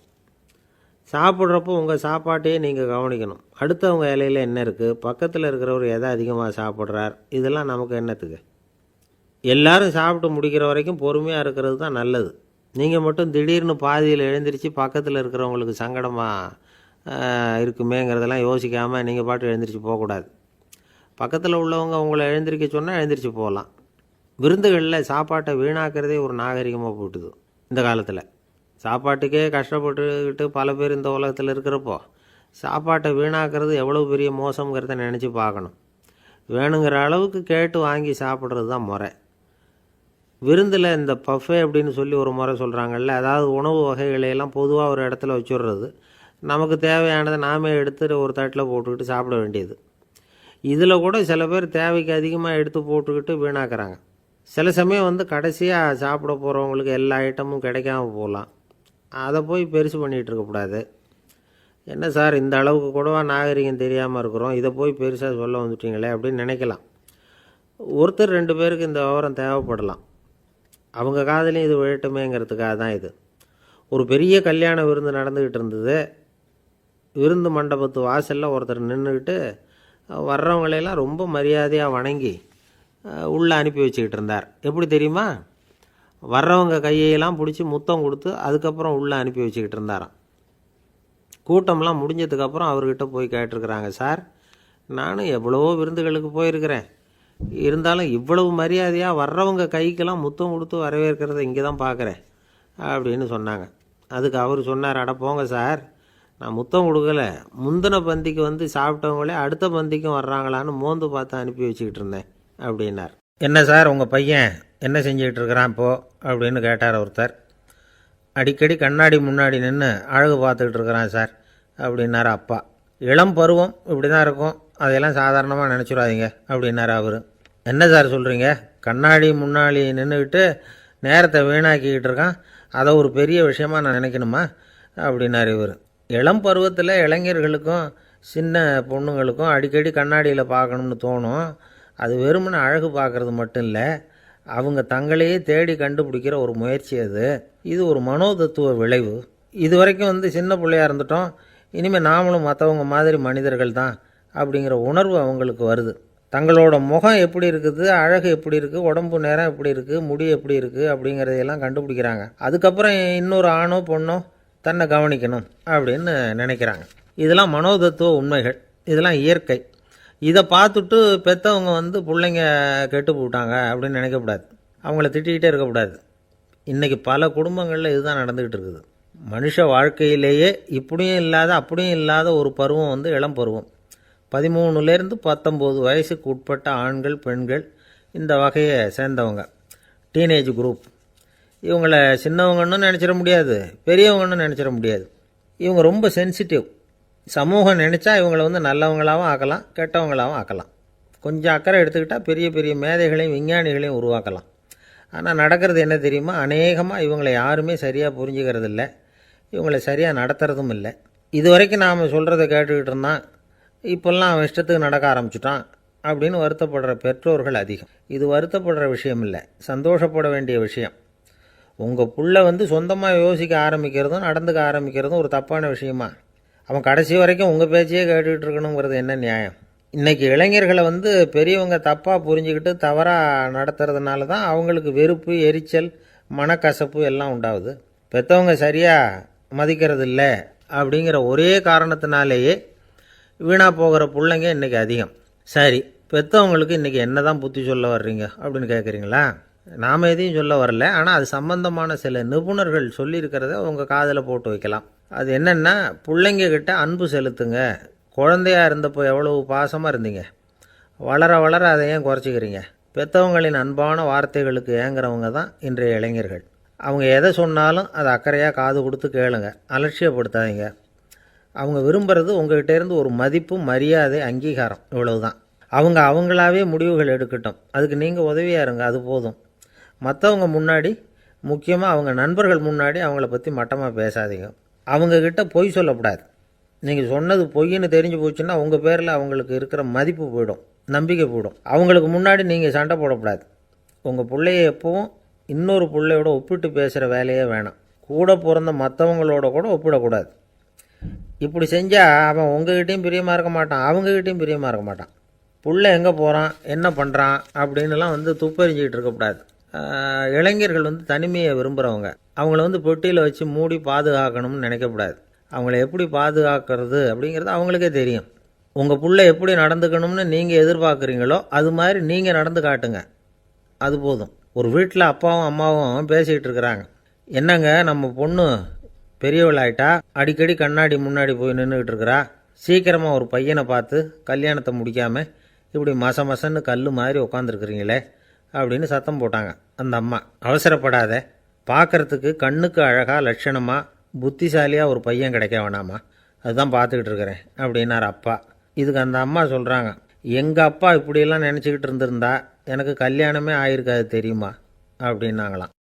சாப்பிட்றப்போ உங்கள் சாப்பாட்டையே நீங்கள் கவனிக்கணும். அடுத்தவங்க இலையில் என்ன இருக்குது, பக்கத்தில் இருக்கிறவர் எதை அதிகமாக சாப்பிட்றார், இதெல்லாம் நமக்கு என்னத்துக்கு? எல்லாரும் சாப்பிட்டு முடிக்கிற வரைக்கும் பொறுமையாக இருக்கிறது தான் நல்லது. நீங்கள் மட்டும் திடீர்னு பாதியில் எழுந்திரிச்சு பக்கத்தில் இருக்கிறவங்களுக்கு சங்கடமாக இருக்குமேங்கிறதெல்லாம் யோசிக்காமல் நீங்கள் பாட்டு எழுந்திரிச்சு போகக்கூடாது. பக்கத்தில் உள்ளவங்க உங்களை எழுந்திரிக்க சொன்னால் எழுந்திரிச்சு போகலாம். விருந்துகளில் சாப்பாட்டை வீணாக்கிறதே ஒரு நாகரிகமாக போட்டுது. இந்த காலத்தில் சாப்பாட்டுக்கே கஷ்டப்பட்டுக்கிட்டு பல பேர் இந்த உலகத்தில் இருக்கிறப்போ சாப்பாட்டை வீணாக்கிறது எவ்வளோ பெரிய மோசங்கிறத நினச்சி பார்க்கணும். வேணுங்கிற அளவுக்கு கேட்டு வாங்கி சாப்பிட்றது தான் முறை. விருந்தில் இந்த பஃபே அப்படின்னு சொல்லி ஒரு முறை சொல்கிறாங்கல்ல, அதாவது உணவு வகைகளையெல்லாம் பொதுவாக ஒரு இடத்துல வச்சுடுறது, நமக்கு தேவையானதை நாமே எடுத்து ஒரு தட்டில் போட்டுக்கிட்டு சாப்பிட வேண்டியது. இதில் கூட சில பேர் தேவைக்கு அதிகமாக எடுத்து போட்டுக்கிட்டு வீணாக்குறாங்க. சில சமயம் வந்து கடைசியாக சாப்பிட போகிறவங்களுக்கு எல்லா ஐட்டமும் கிடைக்காம போகலாம். அதை போய் பெருசு பண்ணிகிட்டு இருக்கக்கூடாது. என்ன சார், இந்த அளவுக்கு கூடவா நாகரிகம் தெரியாமல் இருக்கிறோம், இதை போய் பெருசாக சொல்ல வந்துட்டீங்களே அப்படின்னு நினைக்கலாம். ஒருத்தர் 2 பேருக்கு இந்த விவரம் தேவைப்படலாம். அவங்க காதலையும் இது விழட்டுமேங்கிறதுக்காக தான் இது. ஒரு பெரிய கல்யாண விருந்து நடந்துக்கிட்டு இருந்தது. விருந்து மண்டபத்து வாசலில் ஒருத்தர் நின்றுக்கிட்டு வர்றவங்களையெல்லாம் ரொம்ப மரியாதையாக வணங்கி உள்ளே அனுப்பி வச்சுக்கிட்டு இருந்தார். எப்படி தெரியுமா? வர்றவங்க கையெல்லாம் பிடிச்சி முத்தம் கொடுத்து அதுக்கப்புறம் உள்ளே அனுப்பி வச்சுக்கிட்டு இருந்தாராம். கூட்டம்லாம் முடிஞ்சதுக்கப்புறம் அவர்கிட்ட போய் கேட்டிருக்கிறாங்க, சார், நானும் எவ்வளவோ விருந்துகளுக்கு போயிருக்கிறேன், இருந்தாலும் இவ்வளவு மரியாதையாக வர்றவங்க கைக்கெல்லாம் முத்தம் கொடுத்து வரவேற்கிறத இங்கே தான் பார்க்குறேன் அப்படின்னு சொன்னாங்க. அதுக்கு அவர் சொன்னார், அட போங்க சார், நான் முத்தம் கொடுக்கல, முந்தின பந்திக்கு வந்து சாப்பிட்டவங்களே அடுத்த பந்திக்கும் வர்றாங்களான்னு மோந்து பார்த்து அனுப்பி வச்சுக்கிட்டு இருந்தேன் அப்படின்னார். என்ன சார், உங்கள் பையன் என்ன செஞ்சுக்கிட்டு இருக்கிறான் இப்போது அப்படின்னு கேட்டார் ஒருத்தர். அடிக்கடி கண்ணாடி முன்னாடி நின்று அழகு பார்த்துக்கிட்டு இருக்கிறான் சார் அப்படின்னார் அப்பா. இளம் பருவம் இப்படி தான் இருக்கும், அதையெல்லாம் சாதாரணமாக நினச்சிடாதீங்க அப்படின்னார் அவர். என்ன சார் சொல்கிறீங்க, கண்ணாடி முன்னாடி நின்றுக்கிட்டு நேரத்தை வீணாக்கிக்கிட்டு இருக்கான், அதை ஒரு பெரிய விஷயமா நான் நினைக்கணுமா அப்படின்னார் இவர். இளம் பருவத்தில் இளைஞர்களுக்கும் சின்ன பொண்ணுங்களுக்கும் அடிக்கடி கண்ணாடியில் பார்க்கணும்னு தோணும். அது வெறுமனே அழகு பார்க்குறது மட்டும் இல்லை, அவங்க தங்களையே தேடி கண்டுபிடிக்கிற ஒரு முயற்சி அது. இது ஒரு மனோதத்துவ விளைவு. இது வரைக்கும் வந்து சின்ன பிள்ளையாக இருந்துட்டோம், இனிமேல் நாமளும் மற்றவங்க மாதிரி மனிதர்கள் தான் அப்படிங்கிற உணர்வு அவங்களுக்கு வருது. தங்களோட முகம் எப்படி இருக்குது, அழகு எப்படி இருக்குது, உடம்பு நேரம் எப்படி இருக்குது, முடி எப்படி இருக்குது அப்படிங்கிறதையெல்லாம் கண்டுபிடிக்கிறாங்க. அதுக்கப்புறம் இன்னொரு ஆணோ பொண்ணோ தன்னை கவனிக்கணும் அப்படின்னு நினைக்கிறாங்க. இதெல்லாம் மனோதத்துவ உண்மைகள், இதெல்லாம் இயற்கை. இதை பார்த்துட்டு பெற்றவங்க வந்து பிள்ளைங்க கெட்டு போட்டாங்க அப்படின்னு நினைக்கக்கூடாது, அவங்கள திட்டிக்கிட்டே இருக்கக்கூடாது. இன்றைக்கி பல குடும்பங்களில் இதுதான் நடந்துக்கிட்டு இருக்குது. மனுஷ வாழ்க்கையிலேயே இப்படியும் இல்லாத அப்படியும் இல்லாத ஒரு பருவம் வந்து இளம் பருவம். 13லேருந்து 19 வயசுக்கு உட்பட்ட ஆண்கள் பெண்கள் இந்த வகையை சேர்ந்தவங்க, டீனேஜ் குரூப். இவங்கள சின்னவங்கன்னு நினச்சிட முடியாது, பெரியவங்கன்னு நினச்சிட முடியாது. இவங்க ரொம்ப சென்சிட்டிவ். சமூகம் நினச்சா இவங்களை வந்து நல்லவங்களாகவும் ஆக்கலாம், கெட்டவங்களாகவும் ஆக்கலாம். கொஞ்சம் அக்கறை எடுத்துக்கிட்டால் பெரிய பெரிய மேதைகளையும் விஞ்ஞானிகளையும் உருவாக்கலாம். ஆனால் நடக்கிறது என்ன தெரியுமா, அநேகமாக இவங்களை யாருமே சரியாக புரிஞ்சுக்கிறது இல்லை, இவங்களை சரியாக நடத்துறதும் இல்லை. இது வரைக்கும் நாம் சொல்கிறத கேட்டுக்கிட்டு இருந்தான், இப்போல்லாம் அவன் இஷ்டத்துக்கு நடக்க ஆரம்பிச்சுட்டான் அப்படின்னு வருத்தப்படுற பெற்றோர்கள் அதிகம். இது வருத்தப்படுற விஷயம் இல்லை, சந்தோஷப்பட வேண்டிய விஷயம். உங்கள் புள்ள வந்து சொந்தமாக யோசிக்க ஆரம்பிக்கிறதும் நடந்துக்க ஆரம்பிக்கிறதும் ஒரு தப்பான விஷயமா? அவன் கடைசி வரைக்கும் உங்கள் பேச்சையே கேட்டுக்கிட்டு இருக்கணுங்கிறது என்ன நியாயம்? இன்றைக்கி இளைஞர்களை வந்து பெரியவங்க தப்பாக புரிஞ்சுக்கிட்டு தவறாக நடத்துறதுனால தான் அவங்களுக்கு வெறுப்பு, எரிச்சல், மனக்கசப்பு எல்லாம் உண்டாகுது. பெற்றவங்க சரியாக மதிக்கிறது இல்லை அப்படிங்கிற ஒரே காரணத்தினாலேயே வீணாக போகிற பிள்ளைங்க இன்றைக்கி அதிகம். சரி, பெற்றவங்களுக்கு இன்றைக்கி என்ன தான் புத்தி சொல்ல வர்றீங்க அப்படின்னு கேட்குறீங்களா? நாம் எதையும் சொல்ல வரல, ஆனால் அது சம்பந்தமான சில நிபுணர்கள் சொல்லியிருக்கிறத உங்கள் காதில் போட்டு வைக்கலாம். அது என்னென்னா, பிள்ளைங்க கிட்ட அன்பு செலுத்துங்க. குழந்தையாக இருந்தப்போ எவ்வளவு பாசமாக இருந்தீங்க, வளர வளர அதை ஏன் குறைச்சிக்கிறீங்க? பெற்றவங்களின் அன்பான வார்த்தைகளுக்கு ஏங்குறவங்க தான் இன்றைய இளைஞர்கள். அவங்க எதை சொன்னாலும் அதை அக்கறையாக காது கொடுத்து கேளுங்க, அலட்சியப்படுத்தாதீங்க. அவங்க விரும்புகிறது உங்கள்கிட்டேருந்து ஒரு மதிப்பு, மரியாதை, அங்கீகாரம், இவ்வளவு தான். அவங்க அவங்களாவே முடிவுகள் எடுக்கட்டும், அதுக்கு நீங்கள் உதவியாக இருங்க, அது போதும். மற்றவங்க முன்னாடி, முக்கியமாக அவங்க நண்பர்கள் முன்னாடி அவங்கள பற்றி மட்டமாக பேசாதீங்க. அவங்கக்கிட்ட பொய் சொல்லக்கூடாது. நீங்கள் சொன்னது பொய்ன்னு தெரிஞ்சு போச்சுன்னா உங்கள் பேரில் அவங்களுக்கு இருக்கிற மதிப்பு போயிடும், நம்பிக்கை போயிடும். அவங்களுக்கு முன்னாடி நீங்கள் சண்டை போடக்கூடாது. உங்கள் பிள்ளைய எப்பவும் இன்னொரு பிள்ளையோட ஒப்பிட்டு பேசுகிற வேலையே வேணாம். கூட பிறந்த மற்றவங்களோட கூட ஒப்பிடக்கூடாது. இப்படி செஞ்சால் அவன் உங்ககிட்டையும் பிரியமாக இருக்க மாட்டான், அவங்ககிட்டையும் பிரியமாக இருக்க மாட்டான். புள்ள எங்கே போகிறான், என்ன பண்ணுறான் அப்படின்லாம் வந்து துப்பறிஞ்சிக்கிட்டு இருக்கக்கூடாது. இளைஞர்கள் வந்து தனிமையை விரும்புகிறவங்க. அவங்கள வந்து பெட்டியில் வச்சு மூடி பாதுகாக்கணும்னு நினைக்கக்கூடாது. அவங்கள எப்படி பாதுகாக்கிறது அப்படிங்கிறது அவங்களுக்கே தெரியும். உங்கள் புள்ள எப்படி நடந்துக்கணும்னு நீங்கள் எதிர்பார்க்குறீங்களோ அது மாதிரி நீங்கள் நடந்து காட்டுங்க, அது போதும். ஒரு வீட்டில் அப்பாவும் அம்மாவும் பேசிக்கிட்டு இருக்கிறாங்க, என்னங்க நம்ம பொண்ணு பெரியவளாயிட்டா, அடிக்கடி கண்ணாடி முன்னாடி போய் நின்றுக்கிட்டு இருக்கிறா, சீக்கிரமாக ஒரு பையனை பார்த்து கல்யாணத்தை முடிக்காமல் இப்படி மசன்னு கல் மாதிரி உட்காந்துருக்குறீங்களே அப்படின்னு சத்தம் போட்டாங்க. அந்த அம்மா, அவசரப்படாத, பார்க்குறதுக்கு கண்ணுக்கு அழகாக லட்சணமாக புத்திசாலியாக ஒரு பையன் கிடைக்க வேணாமா, அதுதான் பார்த்துக்கிட்டு இருக்கிறேன் அப்படின்னார் அப்பா. இதுக்கு அந்த அம்மா சொல்கிறாங்க, எங்கள் அப்பா இப்படியெல்லாம் நினச்சிக்கிட்டு இருந்திருந்தா எனக்கு கல்யாணமே ஆயிருக்காது தெரியுமா அப்படின்னாங்களாம்.